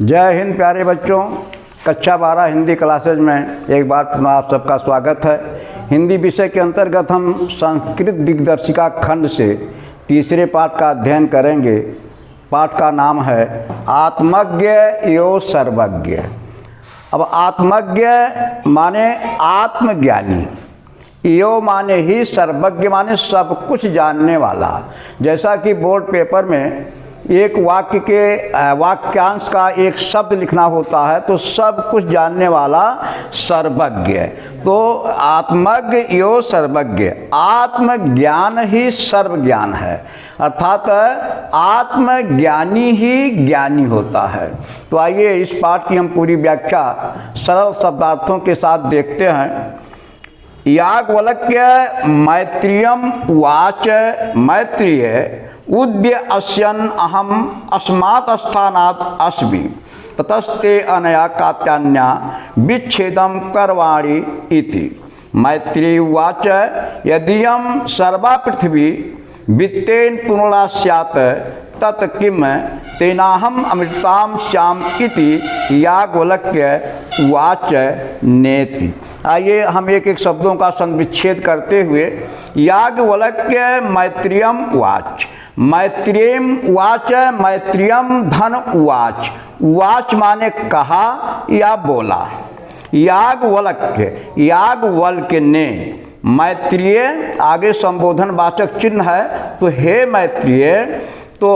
जय हिंद प्यारे बच्चों। कक्षा 12 हिंदी क्लासेज में एक बार पुनः आप सबका स्वागत है। हिंदी विषय के अंतर्गत हम संस्कृत दिग्दर्शिका खंड से तीसरे पाठ का अध्ययन करेंगे। पाठ का नाम है आत्मज्ञ यो सर्वज्ञ। अब आत्मज्ञ माने आत्मज्ञानी, यो माने ही, सर्वज्ञ माने सब कुछ जानने वाला। जैसा कि बोर्ड पेपर में एक वाक्य के वाक्यांश का एक शब्द लिखना होता है तो सब कुछ जानने वाला सर्वज्ञ। तो आत्मज्ञ यो सर्वज्ञ, आत्मज्ञान ही सर्वज्ञान है, अर्थात आत्मज्ञानी ही ज्ञानी होता है। तो आइए इस पाठ की हम पूरी व्याख्या सरल शब्दार्थों के साथ देखते हैं। याज्ञवल्क्य मैत्रियम उवाच, मैत्रिय उद्य अस्यन् अहम अस्मात् स्थानात् अस्मि ततस्ते अनया कात्यायन्या विच्छेदं करवाणि इति। मैत्री उवाच यदीयं सर्वा पृथिवी वित्तेन पुनला स्यात् तत् किम तेनाहम अमृतां स्याम इति याज्ञवल्क्य उवाच नेति। आइए हम एक एक शब्दों का संविच्छेद करते हुए याज्ञवल्क्य मैत्रियम उवाच, मैत्रियम उवाच, मैत्रियम धन उवाच। उवाच माने कहा या बोला। याज्ञवल्क्य, याज्ञवल्क्य ने, मैत्रिय आगे संबोधन वाचक चिन्ह है तो हे मैत्रिय, तो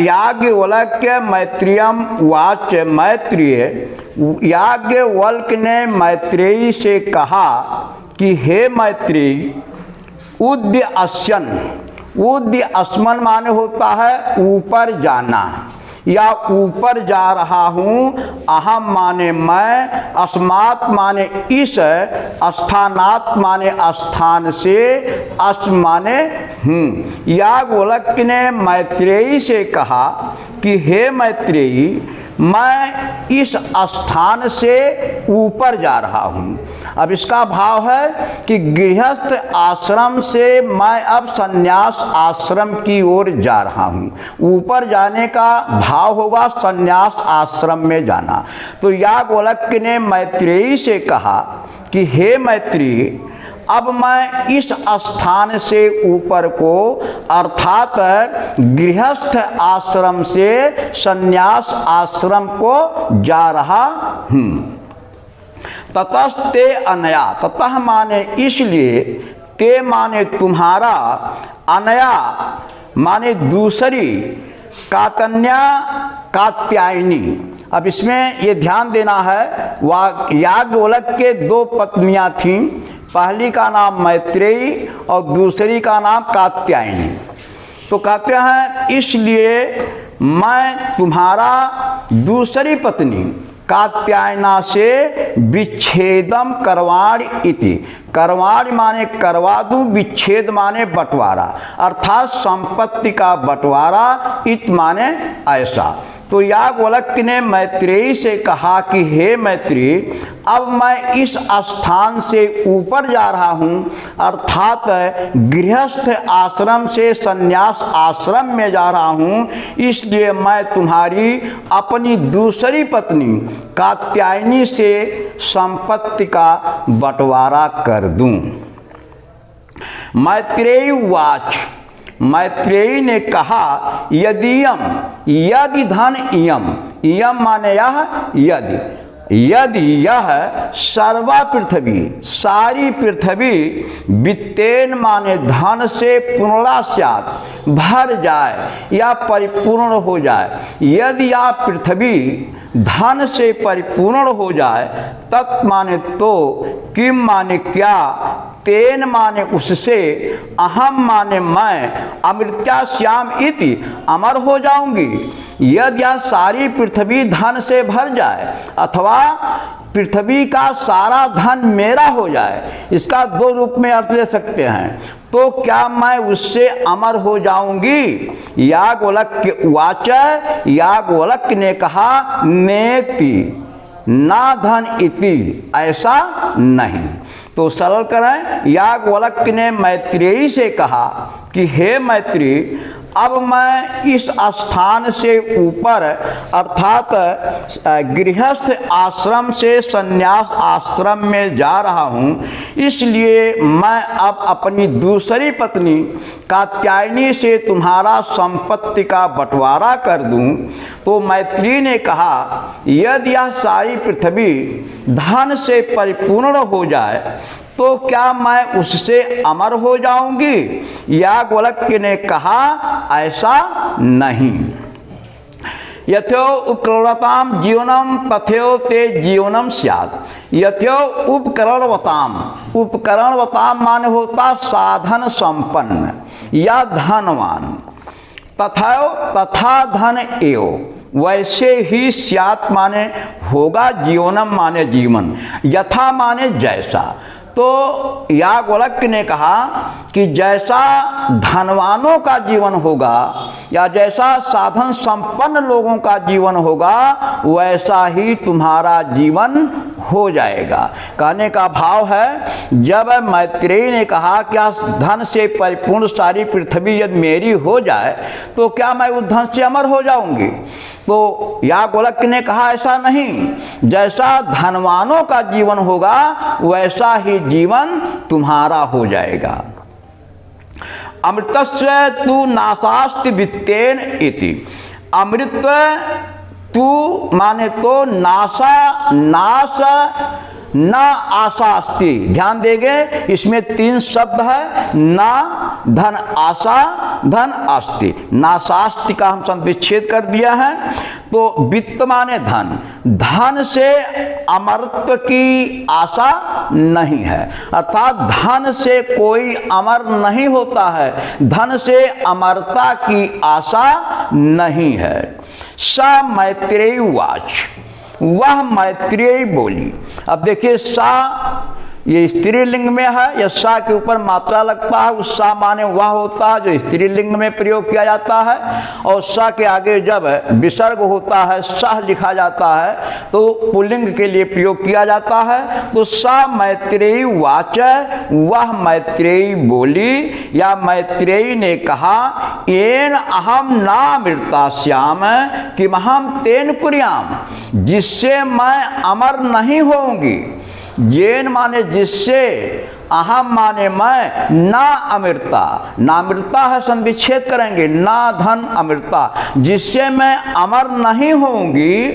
याज्ञवल्क्य मैत्रियम उवाच, मैत्रिय याज्ञवल्क्य ने मैत्रेयी से कहा कि हे मैत्रेयी, उद्य अस्यन्, उद्य अस्मन् माने होता है ऊपर जाना या ऊपर जा रहा हूँ। अहम माने मैं, अस्मात् माने इस, स्थानात् माने स्थान से, अस् माने हूँ। याज्ञवल्क्य ने मैत्रेयी से कहा कि हे मैत्रेयी, मैं इस स्थान से ऊपर जा रहा हूँ। अब इसका भाव है कि गृहस्थ आश्रम से मैं अब संन्यास आश्रम की ओर जा रहा हूँ। ऊपर जाने का भाव होगा संन्यास आश्रम में जाना। तो याज्ञवल्क्य ने मैत्रेयी से कहा कि हे मैत्रेयी, अब मैं इस स्थान से ऊपर को अर्थात गृहस्थ आश्रम से संन्यास आश्रम को जा रहा हूँ। ततस्ते अनया, ततः माने इसलिए, ते माने तुम्हारा, अनया माने दूसरी, कात्यायन्या कात्यायनी। अब इसमें ये ध्यान देना है, याज्ञवल्क्य के दो पत्नियां थीं, पहली का नाम मैत्रेयी और दूसरी का नाम कात्यायनी। तो कहते हैं इसलिए मैं तुम्हारा दूसरी पत्नी कात्यायना से विच्छेदम करवाणि इति। करवाणि माने करवा दूं, विच्छेद माने बंटवारा, अर्थात संपत्ति का बंटवारा, इत माने ऐसा। तो याज्ञवल्क्य ने मैत्रेयी से कहा कि हे मैत्रेयी, अब मैं इस स्थान से ऊपर जा रहा हूँ, अर्थात गृहस्थ आश्रम से संन्यास आश्रम में जा रहा हूँ। इसलिए मैं तुम्हारी अपनी दूसरी पत्नी कात्यायनी से संपत्ति का बंटवारा कर दूँ। मैत्रेयी उवाच, मैत्रेयी ने कहा यदीयम, यदि धन इयम, इयम माने यह, यदि, यदि यह सर्वा पृथ्वी, सारी पृथ्वी, वित्तेन माने धन से, पूर्णा स्यात् भर जाए या परिपूर्ण हो जाए। यदि यह पृथ्वी धन से परिपूर्ण हो जाए, तत् माने तो, किम माने क्या, तेन माने उससे, अहम माने मैं, अमृत्या श्याम इति अमर हो जाऊंगी। यदि यह सारी पृथ्वी धन से भर जाए अथवा पृथ्वी का सारा धन मेरा हो जाए, इसका दो रूप में अर्थ ले सकते हैं। तो क्या मैं उससे अमर हो जाऊंगी? याज्ञवल्क्य उवाच, याज्ञवल्क्य ने कहा नेति, ना धन इति, ऐसा नहीं। तो सरल करें, याज्ञवल्क्य ने मैत्रेयी से कहा कि हे मैत्रेयी, अब मैं इस स्थान से ऊपर अर्थात गृहस्थ आश्रम से संन्यास आश्रम में जा रहा हूँ, इसलिए मैं अब अपनी दूसरी पत्नी कात्यायनी से तुम्हारा संपत्ति का बंटवारा कर दूँ। तो मैत्री ने कहा, यदि यह सारी पृथ्वी धन से परिपूर्ण हो जाए तो क्या मैं उससे अमर हो जाऊंगी? याज्ञवल्क्य ने कहा, ऐसा नहीं। यथो उपकरणवताम जीवनम तथो ते जीवनम स्यात्। यथो उपकरणवताम, उपकरणवताम माने होता साधन संपन्न या धनवान, तथा धन एव, वैसे ही स्यात् माने होगा, जीवनम माने जीवन, यथा माने जैसा। तो याज्ञवल्क्य ने कहा कि जैसा धनवानों का जीवन होगा या जैसा साधन संपन्न लोगों का जीवन होगा, वैसा ही तुम्हारा जीवन हो जाएगा। कहने का भाव है, जब मैत्रेयी ने कहा कि धन से परिपूर्ण सारी पृथ्वी यदि मेरी हो जाए तो क्या मैं उस धन से अमर हो जाऊंगी? तो याज्ञवल्क्य ने कहा, ऐसा नहीं, जैसा धनवानों का जीवन होगा वैसा ही जीवन तुम्हारा हो जाएगा। अमृतस्य तु नाशास्ति वित्तेन इति। अमृत तू माने तो नाशा, नाश न आशास्ति। ध्यान देंगे, इसमें 3 शब्द है, ना, धन आशा, धन अस्ति। नाशास्ति का हम संविच्छेद कर दिया है। तो वित्त माने धन, धन से अमरत्व की आशा नहीं है, अर्थात धन से कोई अमर नहीं होता है, धन से अमरता की आशा नहीं है। सा मैत्रेयी उवाच, वह मैत्रेयी बोली। अब देखिए, सा ये स्त्रीलिंग में है, या सा के ऊपर मात्रा लगता है, उस सा माने वह होता है जो स्त्रीलिंग में प्रयोग किया जाता है, और सा के आगे जब विसर्ग होता है, सह लिखा जाता है, तो पुल्लिंग के लिए प्रयोग किया जाता है। तो सा मैत्रेयी वाच, वह मैत्रेयी बोली या मैत्रेयी ने कहा, येन अहम नामृता श्याम किमहम तेन कुर्याम, जिससे मैं अमर नहीं होऊंगी। येन माने जिससे, अहम माने मैं, ना अमृता, नामृता है संविच्छेद करेंगे, ना धन अमृता, जिससे मैं अमर नहीं होऊंगी।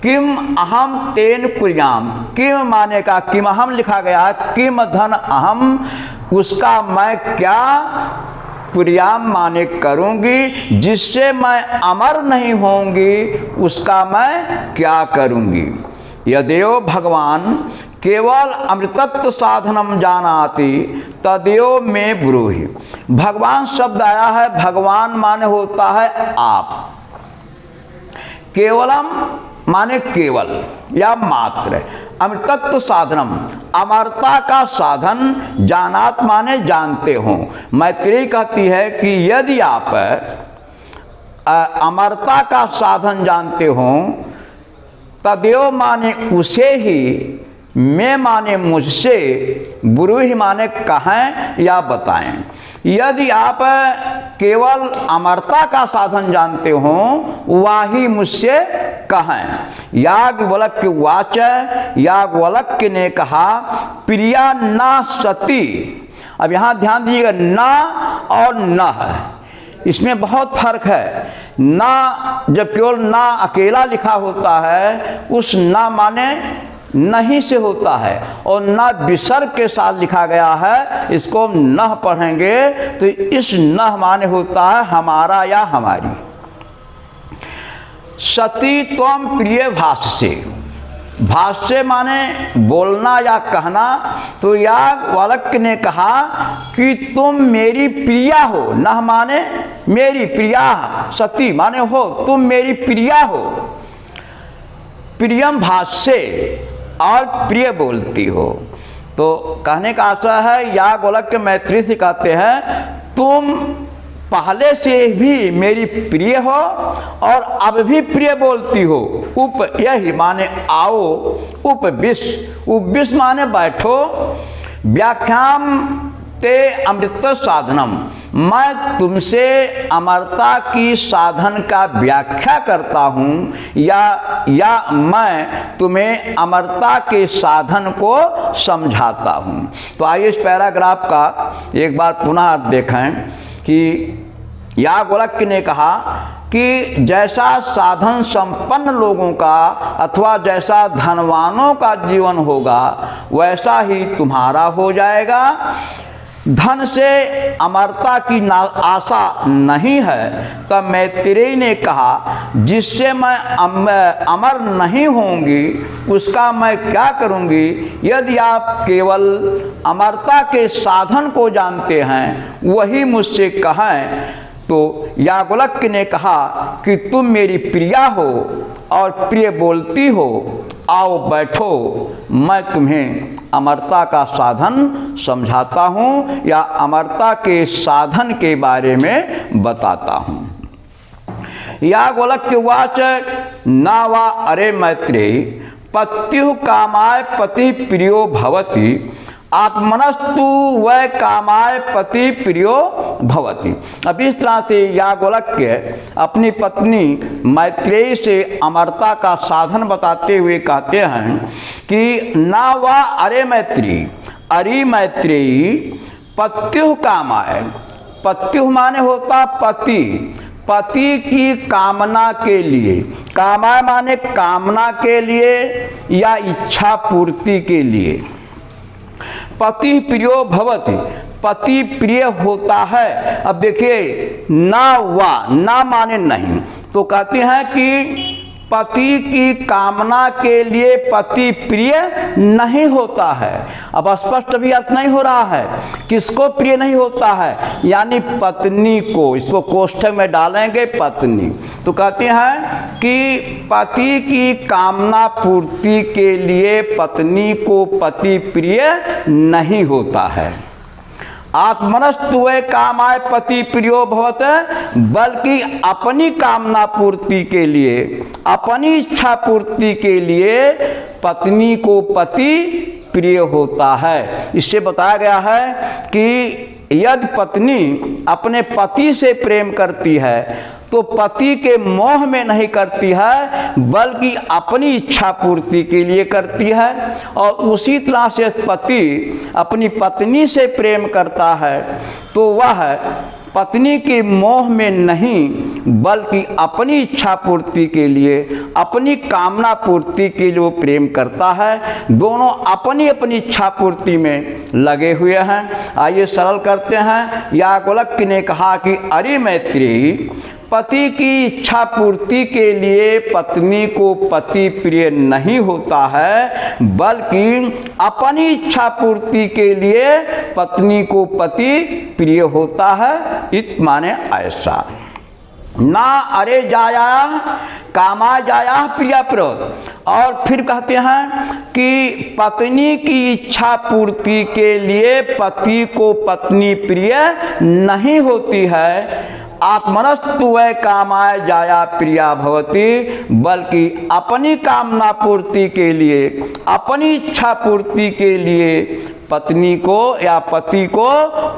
किम अहम तेन कुर्याम, किम माने का किम अहम लिखा गया है, किम धन अहम, उसका मैं क्या कुर्याम माने करूंगी, जिससे मैं अमर नहीं होंगी उसका मैं क्या करूंगी। यदेव भगवान केवल अमृतत्व साधनम जानाति तदेव में ब्रूहि। भगवान शब्द आया है, भगवान माने होता है आप, केवलम माने केवल या मात्र, अमृतत्व साधनम अमरता का साधन, जानात माने जानते हो। मैत्रेयी कहती है कि यदि आप अमरता का साधन जानते हो, तदेव माने उसे ही, मैं माने मुझसे, ब्रूहि माने कहें या बताएं। यदि आप केवल अमरता का साधन जानते हो, वही मुझसे कहें। याज्ञवल्क्य वाच, याज्ञवल्क्य ने कहा, प्रिया ना सती। अब यहाँ ध्यान दीजिएगा, ना और न है, इसमें बहुत फर्क है। ना जब केवल ना अकेला लिखा होता है, उस ना माने नहीं से होता है, और ना विसर्ग के साथ लिखा गया है, इसको हम नह पढ़ेंगे तो इस नह माने होता है हमारा या हमारी। सती त्वम प्रिय भाष्य, भाष्य माने बोलना या कहना। तो याज्ञवल्क्य ने कहा कि तुम मेरी प्रिया हो, नह माने मेरी प्रिया, सती माने हो, तुम मेरी प्रिया हो। प्रियम भाष्य और प्रिय बोलती हो। तो कहने का आशा है, याज्ञवल्क्य मैत्री से कहते हैं, तुम पहले से भी मेरी प्रिय हो और अब भी प्रिय बोलती हो। उप यही माने आओ, उपविश, उपविश माने बैठो। व्याख्याम ते अमृत साधनम मैं तुमसे अमरता की साधन का व्याख्या करता हूँ या मैं तुम्हें अमरता के साधन को समझाता हूँ। तो आइए इस पैराग्राफ का एक बार पुनः देखें कि याज्ञवल्क्य ने कहा कि जैसा साधन संपन्न लोगों का अथवा जैसा धनवानों का जीवन होगा वैसा ही तुम्हारा हो जाएगा। धन से अमरता की आशा नहीं है। तब मैत्रेयी ने कहा, जिससे मैं अमर नहीं होंगी उसका मैं क्या करूंगी। यदि आप केवल अमरता के साधन को जानते हैं वही मुझसे कहें। तो याज्ञवल्क्य ने कहा कि तुम मेरी प्रिया हो और प्रिय बोलती हो, आओ बैठो, मैं तुम्हें अमरता का साधन समझाता हूँ या अमरता के साधन के बारे में बताता हूँ। याज्ञवल्क्य उवाच न वा अरे मैत्रेयी पत्युः कामाय पति प्रियो भवति आत्मनस्तु वै कामाय पति प्रियो भवति। अब इस तरह से याज्ञवल्क्य अपनी पत्नी मैत्रेयी से अमरता का साधन बताते हुए कहते हैं कि ना वा अरे मैत्रेयी, अरे मैत्रेयी पत्युः कामाय, पत्युः माने होता पति, पति की कामना के लिए, कामाय माने कामना के लिए या इच्छा पूर्ति के लिए। पति प्रियो भवति, पति प्रिय होता है। अब देखिए ना वा, ना माने नहीं, तो कहते हैं कि पति की कामना के लिए पति प्रिय नहीं होता है। अब स्पष्ट भी अर्थ नहीं हो रहा है, किसको प्रिय नहीं होता है, यानी पत्नी को। इसको कोष्ठक में डालेंगे पत्नी। तो कहते हैं कि पति की कामना पूर्ति के लिए पत्नी को पति प्रिय नहीं होता है। आत्मनस्तु वै कामाय पति प्रियो भवत, बल्कि अपनी कामना पूर्ति के लिए, अपनी इच्छा पूर्ति के लिए पत्नी को पति प्रिय होता है। इससे बताया गया है कि यदि पत्नी अपने पति से प्रेम करती है तो पति के मोह में नहीं करती है बल्कि अपनी इच्छा पूर्ति के लिए करती है। और उसी तरह से पति अपनी पत्नी से प्रेम करता है तो वह पत्नी के मोह में नहीं बल्कि अपनी इच्छा पूर्ति के लिए, अपनी कामना पूर्ति के लिए वो प्रेम करता है। दोनों अपनी अपनी इच्छा पूर्ति में लगे हुए हैं। आइए सरल करते हैं। याज्ञवल्क्य ने कहा कि अरे मैत्रेयी, पति की इच्छा पूर्ति के लिए पत्नी को पति प्रिय नहीं होता है बल्कि अपनी इच्छा पूर्ति के लिए पत्नी को पति प्रिय होता है। इत माने ऐसा। ना अरे जाया कामा जाया प्रिया प्रद। और फिर कहते हैं कि पत्नी की इच्छा पूर्ति के लिए पति को पत्नी प्रिय नहीं होती है। आत्मनस्तु वै कामाय जाया प्रिया भवति, बल्कि अपनी कामना पूर्ति के लिए, अपनी इच्छा पूर्ति के लिए पत्नी को या पति को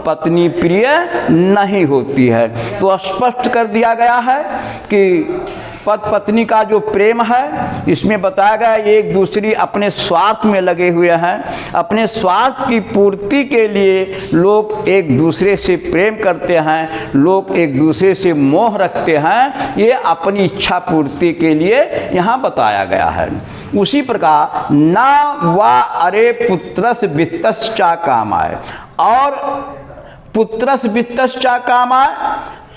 पत्नी प्रिय नहीं होती है। तो स्पष्ट कर दिया गया है कि पति पत्नी का जो प्रेम है इसमें बताया गया एक दूसरी अपने स्वार्थ में लगे हुए हैं। अपने स्वार्थ की पूर्ति के लिए लोग एक दूसरे से प्रेम करते हैं, लोग एक दूसरे से मोह रखते हैं। ये अपनी इच्छा पूर्ति के लिए यहाँ बताया गया है। उसी प्रकार ना वा अरे पुत्रस वित्तश्चा कामाय, और पुत्रस वित्तश्चा कामाय,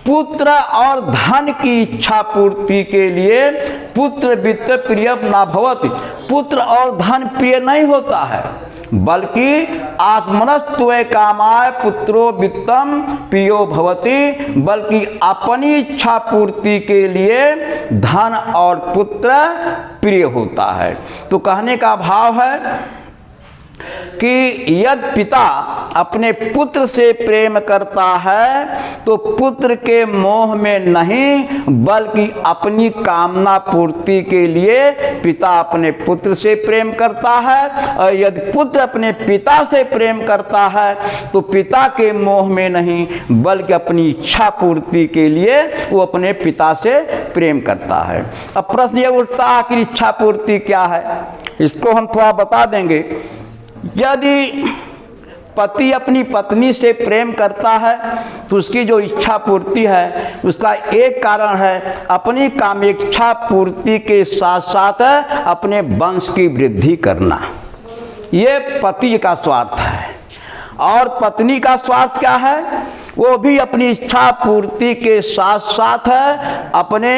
पुत्र और धन की इच्छा पूर्ति के लिए पुत्र वित्त प्रिय न भवति, पुत्र और धन प्रिय नहीं होता है बल्कि आत्मनस्तु वै कामाय पुत्रो वित्तम प्रियो भवति, बल्कि अपनी इच्छा पूर्ति के लिए धन और पुत्र प्रिय होता है। तो कहने का भाव है कि यदि पिता अपने पुत्र से प्रेम करता है तो पुत्र के मोह में नहीं बल्कि अपनी कामना पूर्ति के लिए पिता अपने पुत्र से प्रेम करता है, और यदि पुत्र अपने पिता से प्रेम करता है तो पिता के मोह में नहीं बल्कि अपनी इच्छा पूर्ति के लिए वो अपने पिता से प्रेम करता है। अब प्रश्न ये उठता है कि इच्छा पूर्ति क्या है, इसको हम थोड़ा बता देंगे। यदि पति अपनी पत्नी से प्रेम करता है तो उसकी जो इच्छा पूर्ति है उसका एक कारण है अपनी कामेच्छा पूर्ति के साथ साथ अपने वंश की वृद्धि करना। ये पति का स्वार्थ है। और पत्नी का स्वार्थ क्या है? वो भी अपनी इच्छा पूर्ति के साथ साथ अपने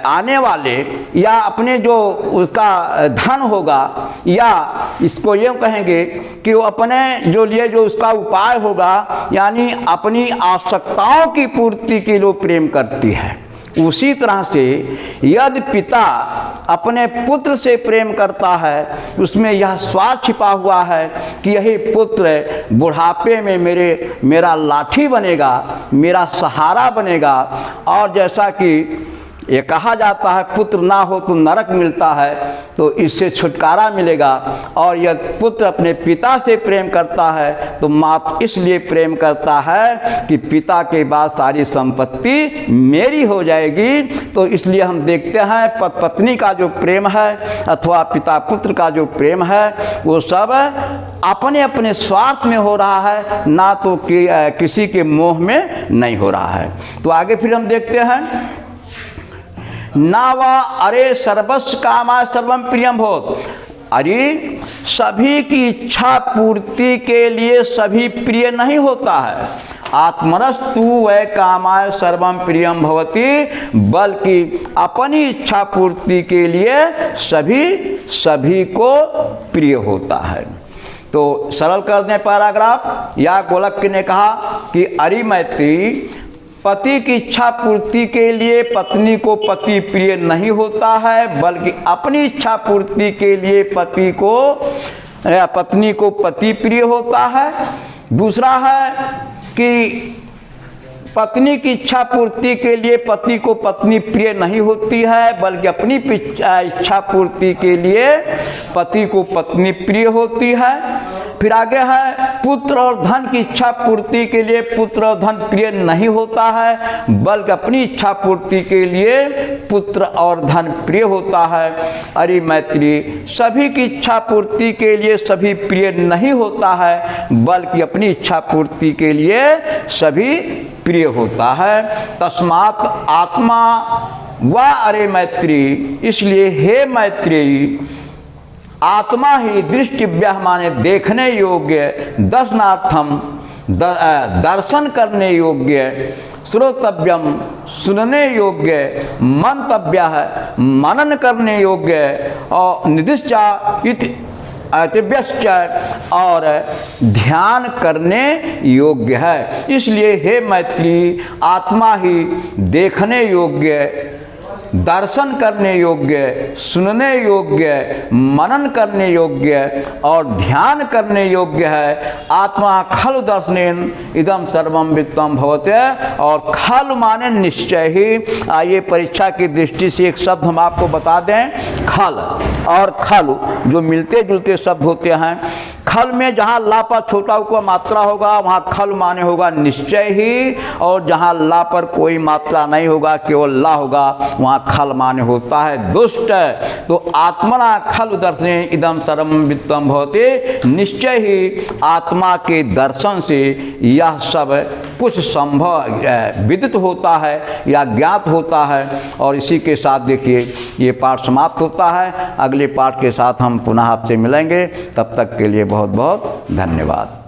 आने वाले या अपने जो उसका धन होगा, या इसको ये कहेंगे कि वो अपने जो लिए जो उसका उपाय होगा, यानी अपनी आवश्यकताओं की पूर्ति के लिए प्रेम करती है। उसी तरह से यदि पिता अपने पुत्र से प्रेम करता है उसमें यह स्वार्थ छिपा हुआ है कि यही पुत्र बुढ़ापे में मेरा लाठी बनेगा, मेरा सहारा बनेगा। और जैसा कि ये कहा जाता है पुत्र ना हो तो नरक मिलता है, तो इससे छुटकारा मिलेगा। और यदि पुत्र अपने पिता से प्रेम करता है तो मात्र इसलिए प्रेम करता है कि पिता के बाद सारी संपत्ति मेरी हो जाएगी। तो इसलिए हम देखते हैं पत्नी का जो प्रेम है अथवा पिता पुत्र का जो प्रेम है वो सब अपने अपने स्वार्थ में हो रहा है, ना तो किसी के मोह में नहीं हो रहा है। तो आगे फिर हम देखते हैं ना वा अरे सर्वस्व कामा सर्वम प्रियम भवत। अरे सभी की इच्छा पूर्ति के लिए सभी प्रिय नहीं होता है। आत्मनस्तु वै कामाय सर्वम प्रियम भवति, बल्कि अपनी इच्छा पूर्ति के लिए सभी को प्रिय होता है। तो सरल कर दें पैराग्राफ। या गोलक ने कहा कि अरि मैत्री पति की इच्छा पूर्ति के लिए पत्नी को पति प्रिय नहीं होता है, बल्कि अपनी इच्छा पूर्ति के लिए पत्नी को पति प्रिय होता है। दूसरा है कि पत्नी की इच्छा पूर्ति के लिए पति को पत्नी प्रिय नहीं होती है, बल्कि अपनी इच्छा पूर्ति के लिए पति को पत्नी प्रिय होती है। फिर आगे है पुत्र और धन की इच्छा पूर्ति के लिए पुत्र और धन प्रिय नहीं होता है, बल्कि अपनी इच्छा पूर्ति के लिए पुत्र और धन प्रिय होता है। अरे मैत्री सभी की इच्छा पूर्ति के लिए सभी प्रिय नहीं होता है, बल्कि अपनी इच्छा पूर्ति के लिए सभी प्रिय होता है। तस्मात् आत्मा व अरे मैत्री, इसलिए हे मैत्री आत्मा ही दृष्टिव्य माने देखने योग्य, दर्शनार्थम दर्शन करने योग्य, श्रोतव्यम सुनने योग्य, मंतव्य है मनन करने योग्य, और निदिश्चा अतिव्यश्च और ध्यान करने योग्य है। इसलिए हे मैत्री आत्मा ही देखने योग्य, दर्शन करने योग्य, सुनने योग्य, मनन करने योग्य और ध्यान करने योग्य है। आत्मा खलु दर्शनेन इदम सर्वम वित्तम भवते, और खल माने निश्चय ही। आइए परीक्षा की दृष्टि से एक शब्द हम आपको बता दें। खल और खलु जो मिलते जुलते शब्द होते हैं। खल में जहाँ ला पर छोटा हुआ मात्रा होगा वहाँ खल माने होगा निश्चय ही, और जहाँ ला पर कोई मात्रा नहीं होगा केवल ला होगा वहाँ खल माने होता है दुष्ट। तो आत्मना खल दर्शने इदम सर्वम वित्तम भवते, निश्चय ही आत्मा के दर्शन से यह सब कुछ संभव विदित होता है या ज्ञात होता है। और इसी के साथ देखिए ये पाठ समाप्त होता है। अगले पाठ के साथ हम पुनः आपसे मिलेंगे, तब तक के लिए बहुत बहुत धन्यवाद।